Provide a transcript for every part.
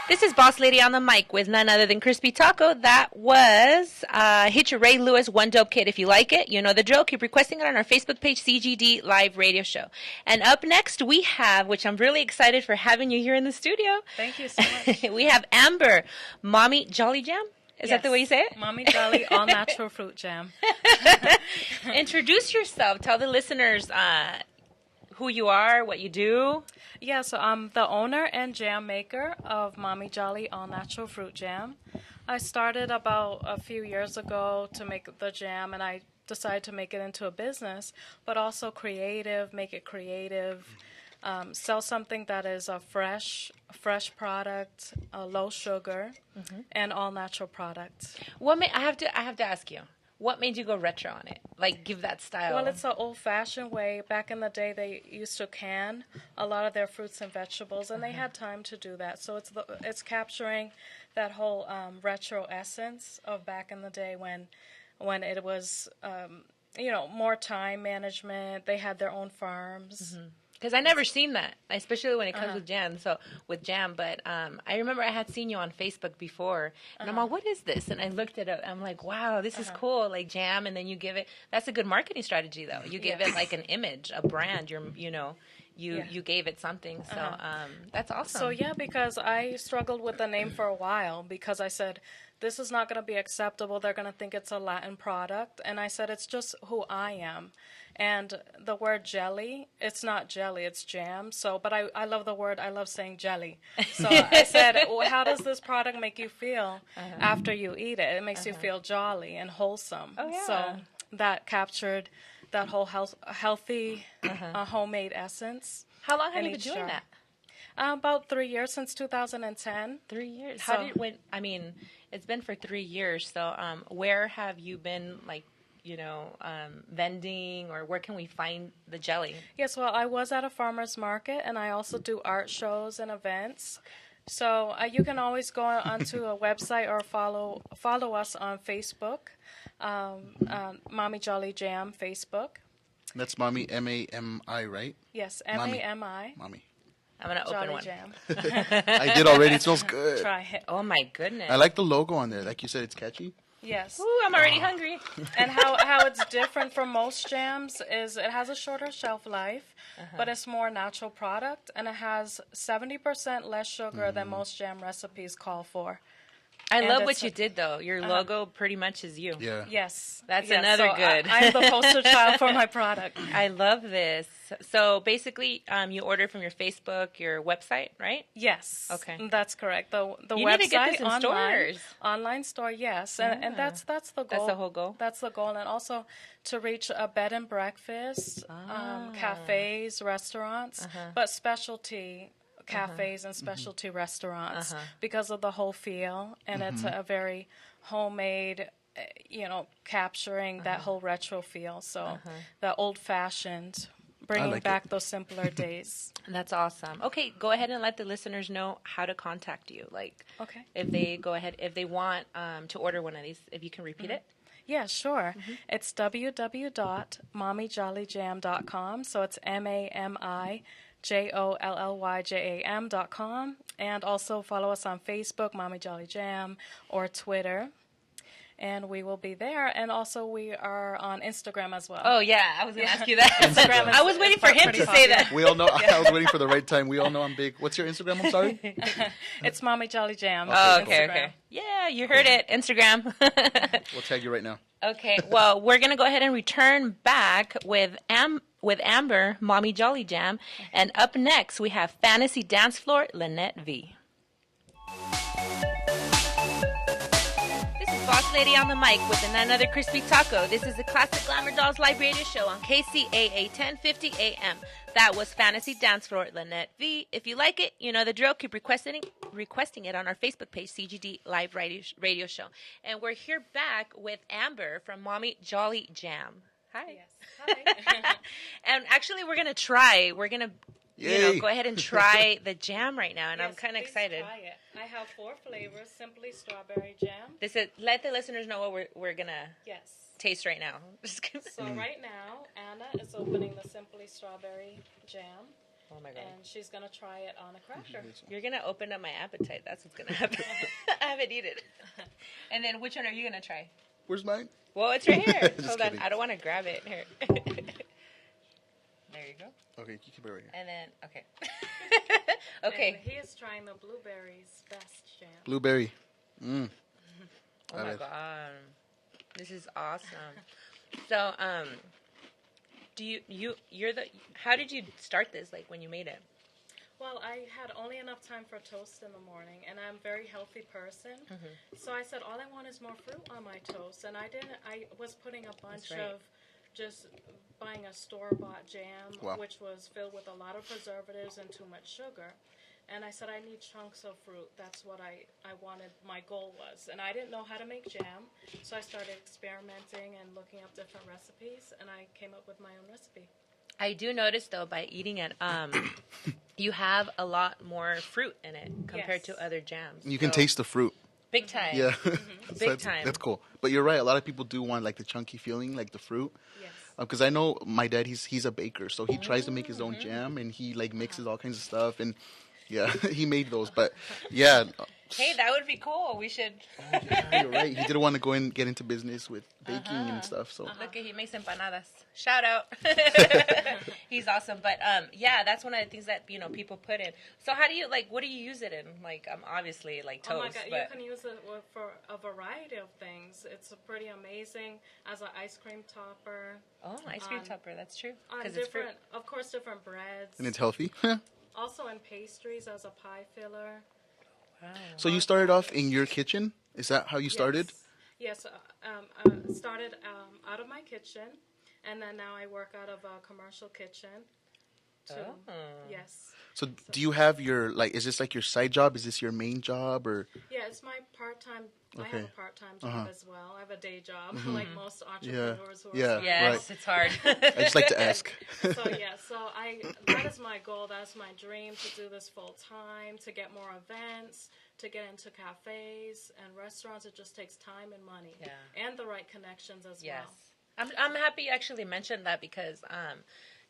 This is Boss Lady on the mic with none other than Crispy Taco. That was Hit Your Ray Lewis, One Dope Kid. If you like it, you know the drill. Keep requesting it on our Facebook page, CGD Live Radio Show. And up next we have, which I'm really excited for having you here in the studio. Thank you so much. We have Amber, Mami Jolly Jam. Is that the way you say it? Mami Jolly All Natural Fruit Jam. Introduce yourself. Tell the listeners who you are, what you do. Yeah, so I'm the owner and jam maker of Mami Jolly All Natural Fruit Jam. I started about a few years ago to make the jam, and I decided to make it into a business, but also creative, make it creative, sell something that is a fresh product, low sugar, and all natural products. I have to ask you. What made you go retro on it? Like, give that style. Well, it's an old-fashioned way. Back in the day, they used to can a lot of their fruits and vegetables, and they had time to do that. So it's capturing that whole retro essence of back in the day when it was, more time management. They had their own farms. Because I never seen that, especially when it comes with jam. But I remember I had seen you on Facebook before, and I'm like, what is this? And I looked it up. I'm like, wow, this is cool, like jam. And then you give it. That's a good marketing strategy, though. You give it like an image, a brand. You gave it something. So that's awesome. So yeah, because I struggled with the name for a while because I said, this is not going to be acceptable. They're going to think it's a Latin product. And I said, it's just who I am. And the word jelly, it's not jelly, it's jam. So, but I love the word, I love saying jelly. So I said, well, how does this product make you feel after you eat it? It makes you feel jolly and wholesome. Oh, yeah. So that captured that whole healthy homemade essence. How long have you been doing that? About 3 years, since 2010. 3 years. It's been for 3 years. So where have you been, like, vending, or where can we find the jelly? Yes, well, I was at a farmer's market, and I also do art shows and events. So you can always go onto a website or follow us on Facebook, Mami Jolly Jam Facebook. That's Mami, M-A-M-I, right? Yes, M-A-M-I. Mami. I'm going to open one. Jam. I did already. It smells good. Try it. Oh, my goodness. I like the logo on there. Like you said, it's catchy. Yes. Ooh, I'm already hungry. And how it's different from most jams is it has a shorter shelf life, but it's more natural product, and it has 70% less sugar than most jam recipes call for. I love what you did, though. Your logo pretty much is you. Yeah. Yes. That's another good. I'm the poster child for my product. I love this. So basically, you order from your Facebook, your website, right? Yes. Okay. That's correct. The you website, need to get this in stores. Online store, yes. And that's the goal. That's the whole goal? That's the goal. And also to reach a bed and breakfast, cafes, restaurants, but specialty cafes and specialty restaurants because of the whole feel, and it's a very homemade, capturing that whole retro feel. So the old-fashioned, bringing back those simpler days. That's awesome. Okay, go ahead and let the listeners know how to contact you. Like, if they want to order one of these, if you can repeat it. Yeah, sure. It's www.mamijollyjam.com. So it's MAMIJOLLYJAM.com. And also follow us on Facebook, Mami Jolly Jam, or Twitter. And we will be there. And also we are on Instagram as well. Oh, yeah. I was going to ask you that. Instagram I was waiting for him to say that. We all know. I was waiting for the right time. We all know I'm big. What's your Instagram? I'm sorry? It's Mami Jolly Jam. Oh, okay. Yeah, you heard it. Instagram. We'll tag you right now. Okay. Well, we're going to go ahead and return back with Amber, Mami Jolly Jam. And up next, we have Fantasy Dance Floor, Lynette V. Boss Lady on the mic with none other Crispy Taco. This is the Classic Glamour Dolls Live Radio Show on KCAA 1050 AM. That was Fantasy Dance Floor, Lynette V. If you like it, you know the drill. Keep requesting it on our Facebook page, CGD Live Radio Show. And we're here back with Amber from Mami Jolly Jam. Hi. Yes. Hi. And actually, we're going to go ahead and try the jam right now, and I'm kind of excited. Try it. I have 4 flavors: simply strawberry jam. Let the listeners know what we're gonna taste right now. So right now, Anna is opening the simply strawberry jam. Oh my god. And she's going to try it on a cracker. You're going to open up my appetite. That's what's going to happen. I haven't eaten it. And then which one are you going to try? Where's mine? Well, it's right here. Just Hold on. kidding. I don't want to grab it. Here. There you go. Okay, you keep it right here. And then, okay. Okay. And he is trying the blueberries best jam. Blueberry. Mm. Oh my god. This is awesome. So, how did you start this, like, when you made it? Well, I had only enough time for toast in the morning, and I'm a very healthy person. So I said, all I want is more fruit on my toast. And I was putting a bunch of just buying a store-bought jam, which was filled with a lot of preservatives and too much sugar. And I said, I need chunks of fruit. That's what I wanted, my goal was. And I didn't know how to make jam, so I started experimenting and looking up different recipes, and I came up with my own recipe. I do notice, though, by eating it, you have a lot more fruit in it compared to other jams. You can taste the fruit. Big time. Yeah. Big time. That's cool. But you're right. A lot of people do want, like, the chunky feeling, like the fruit. Yes. Because I know my dad, he's a baker, so he tries to make his own jam, and he, like, mixes all kinds of stuff, and yeah, he made those. But yeah. Hey, that would be cool. We should. Oh, yeah, you're right. He didn't want to go and get into business with baking and stuff. So Look, he makes empanadas. Shout out. He's awesome. But yeah, that's one of the things that people put in. So how do you what do you use it in? Like obviously like toast. Oh my god, but... you can use it for a variety of things. It's pretty amazing as an ice cream topper. Oh, ice cream topper. That's true. On Because it's fruit. of course, different breads. and it's healthy. Also in pastries as a pie filler. Wow. So you started off in your kitchen? Is that how you started? Yes. Started out of my kitchen, and then now I work out of a commercial kitchen. Yes. So do you have your is this like your side job? Is this your main job or? Yeah, it's my part-time. I have a part-time job as well. I have a day job, like most Yeah. entrepreneurs who are Yeah. Yes, Right. it's hard. I just like to ask. That is my goal. That's my dream, to do this full-time, to get more events, to get into cafes and restaurants. It just takes time and money. Yeah. And the right connections as Yes. well. I'm happy you actually mentioned that because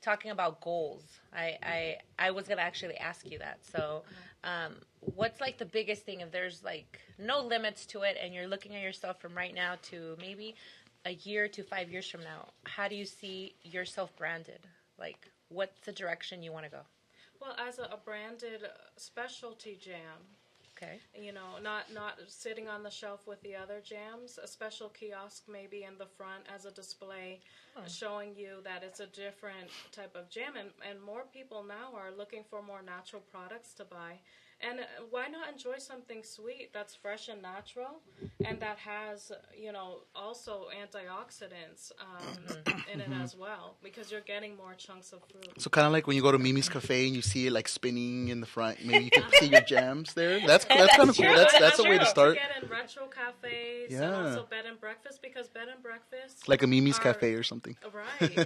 talking about goals, I was going to actually ask you that. So what's like the biggest thing if there's like no limits to it and you're looking at yourself from right now to maybe a year to 5 years from now, how do you see yourself branded? Like what's the direction you want to go? Well, as a branded specialty jam, Okay. not sitting on the shelf with the other jams. A special kiosk maybe in the front as a display, showing you that it's a different type of jam. And more people now are looking for more natural products to buy. And why not enjoy something sweet that's fresh and natural, and that has, also antioxidants in it as well, because you're getting more chunks of fruit. So kind of like when you go to Mimi's Cafe and you see it like spinning in the front, maybe you can see your jams there. That's kind of cool. true. That's a way to start. To get in retro cafes and also bed and breakfast, because bed and breakfast Like a Mimi's Cafe or something. Right.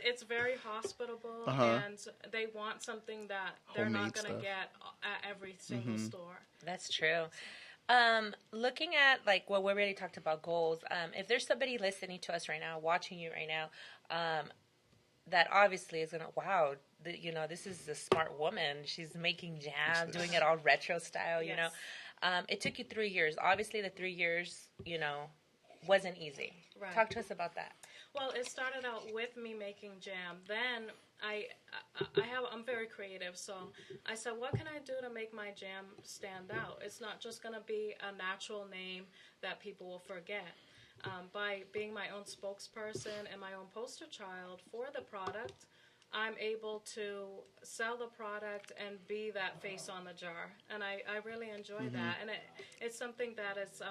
It's very hospitable, and they want something that they're Homemade not going to stuff. get at every single store. That's true. Looking at like what we already talked about goals, if there's somebody listening to us right now, watching you right now, that obviously is gonna this is a smart woman. She's making jam, doing it all retro style. Yes. It took you 3 years. Obviously, the 3 years wasn't easy. Right. Talk to us about that. Well, it started out with me making jam. Then I'm very creative, so I said, what can I do to make my jam stand out? It's not just going to be a natural name that people will forget. By being my own spokesperson and my own poster child for the product, I'm able to sell the product and be that face on the jar. And I really enjoy that. And it's something that is...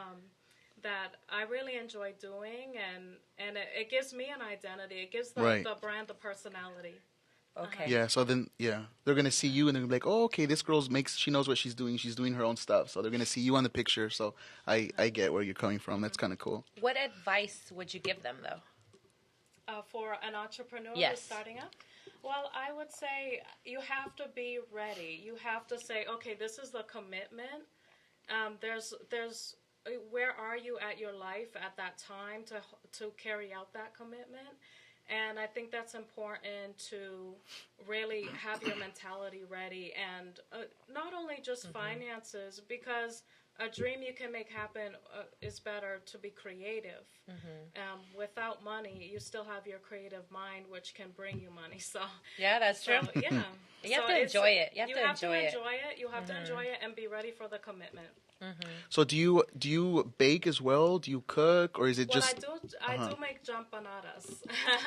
that I really enjoy doing, and it gives me an identity. It gives the brand the personality. Okay. Yeah, so then, they're going to see you and they're going to be like, oh, okay, this she knows what she's doing. She's doing her own stuff. So they're going to see you on the picture. So I get where you're coming from. That's kind of cool. What advice would you give them, though? For an entrepreneur Yes. who's starting up? Well, I would say you have to be ready. You have to say, okay, this is the commitment. There's where are you at your life at that time to carry out that commitment? And I think that's important to really have your mentality ready, and not only just finances, because a dream you can make happen is better to be creative. Without money, you still have your creative mind, which can bring you money. So yeah, that's true. Yeah, you have to enjoy it. You have to enjoy it. You have to enjoy it and be ready for the commitment. So do you bake as well? Do you cook, or is it just? I do make jampanadas.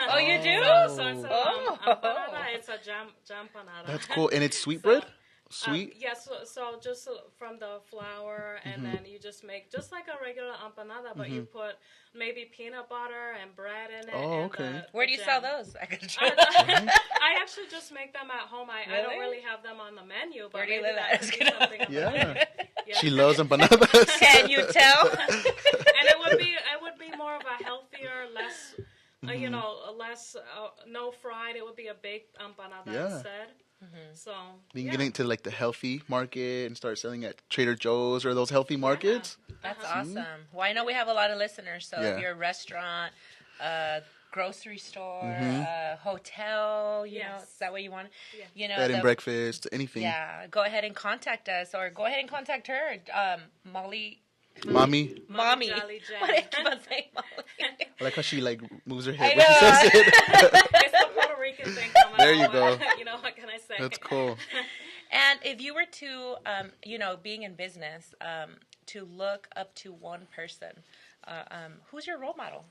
Oh, you do? So instead of empanada, it's a jampanada. That's cool, and it's sweetbread. Sweet? Yes, so just from the flour, and then you just make just like a regular empanada, but you put maybe peanut butter and bread in it. Oh, okay. Where do you sell those? I actually just make them at home. I don't really have them on the menu, but where do you maybe live that could be something. Yeah. Yeah. She loves empanadas. Can you tell? And it would be more of a healthier, less, less no fried. It would be a baked empanada instead. So You can get into like the healthy market and start selling at Trader Joe's or those healthy markets. That's awesome. Well, I know we have a lot of listeners, so if Yeah. you're a restaurant, grocery store, hotel, you know, is that what you want? Yeah. You know, Bed and breakfast, anything. Yeah, go ahead and contact us, or go ahead and contact her, Molly. Mami. Mommy. Jolly Jam. What did I keep on saying, Molly? I like how she like moves her I head when she know. says it. It's the Puerto Rican thing coming There you out. go. You know, what can I say? That's cool. And if you were to, being in business, to look up to one person, who's your role model?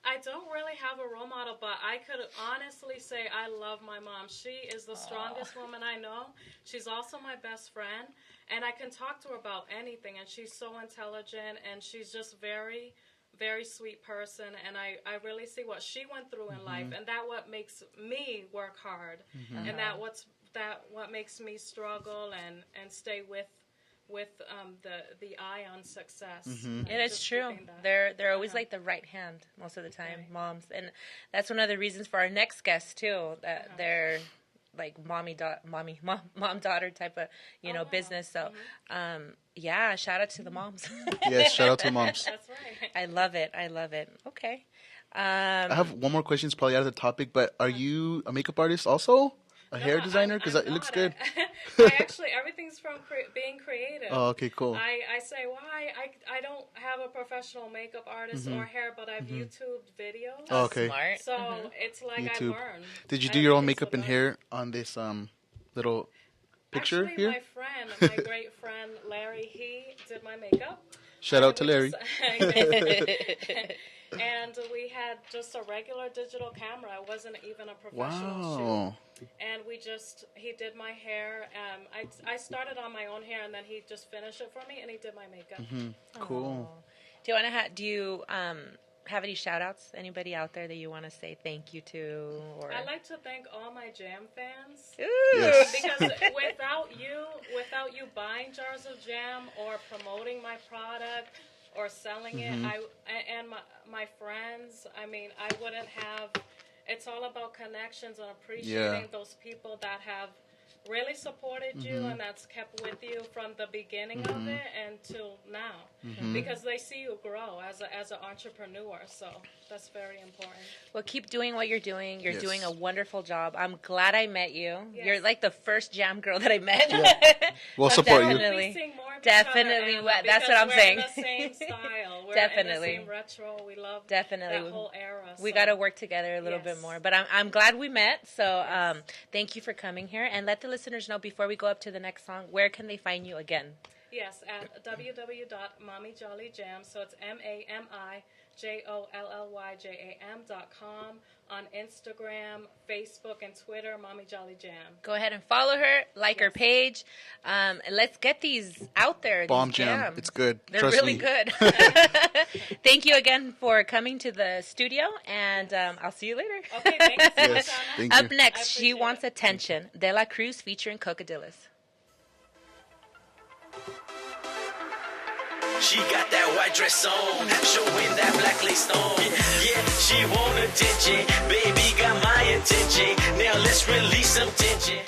I don't really have a role model, but I could honestly say I love my mom. She is the strongest woman I know. She's also my best friend, and I can talk to her about anything, and she's so intelligent, and she's just very, very sweet person, and I really see what she went through in life, and that what makes me work hard, and what makes me struggle and stay with the eye on success. It is true. They're always like the right hand most of the time, moms, and that's one of the reasons for our next guest too. That they're like mom daughter type of business. So, shout out to the moms. Yes, shout out to moms. That's right. I love it. Okay. I have one more question. It's probably out of the topic, but are you a makeup artist also? A hair designer? Because it looks good. I actually, everything's from being creative. Oh, okay, cool. I say, I don't have a professional makeup artist or hair, but I've YouTubed videos. Oh, okay. Smart. So it's like YouTube. I learned. Did you do your own makeup and hair on this little picture Actually, here? my great friend Larry, he did my makeup. Shout out to Larry. And we had just a regular digital camera. It wasn't even a professional Wow. shoot. And he did my hair. I started on my own hair, and then he just finished it for me, and he did my makeup. Cool. Oh. Do you have any shout outs? Anybody out there that you want to say thank you to? Or I'd like to thank all my Jam fans. Ooh. Yes. Because without you buying jars of jam or promoting my product or selling it, and my friends, I mean, I wouldn't have. It's all about connections and appreciating those people that have really supported you and that's kept with you from the beginning of it until now, because they see you grow as an entrepreneur. So that's very important. Well, keep doing what you're doing. You're Yes. doing a wonderful job. I'm glad I met you. Yes. You're like the first jam girl that I met. We'll support you. Definitely. We sing more of Definitely. each other, Anna, That's what I'm because saying. We're in the same style. We're Definitely. in the same retro. We love Definitely. that whole era. We so. got to work together a little bit Yes. more. But I'm glad we met. So thank you for coming here. And let the listeners know before we go up to the next song, where can they find you again? Yes, at www.mamijollyjam. So it's MAMIJOLLYJAM.com, on Instagram, Facebook, and Twitter, Mami Jolly Jam. Go ahead and follow her, like her page. And let's get these out there. Bomb these jam. jams. It's good. They're Trust really me. good. Thank you again for coming to the studio, and I'll see you later. Okay, thank you so much, Yes. Anna. Thank you. Up next, I She appreciate Wants it. Attention, De La Cruz featuring Cocodillas. She got that white dress on, showing that black lace on. Yeah, she want attention, baby got my attention. Now let's release some tension.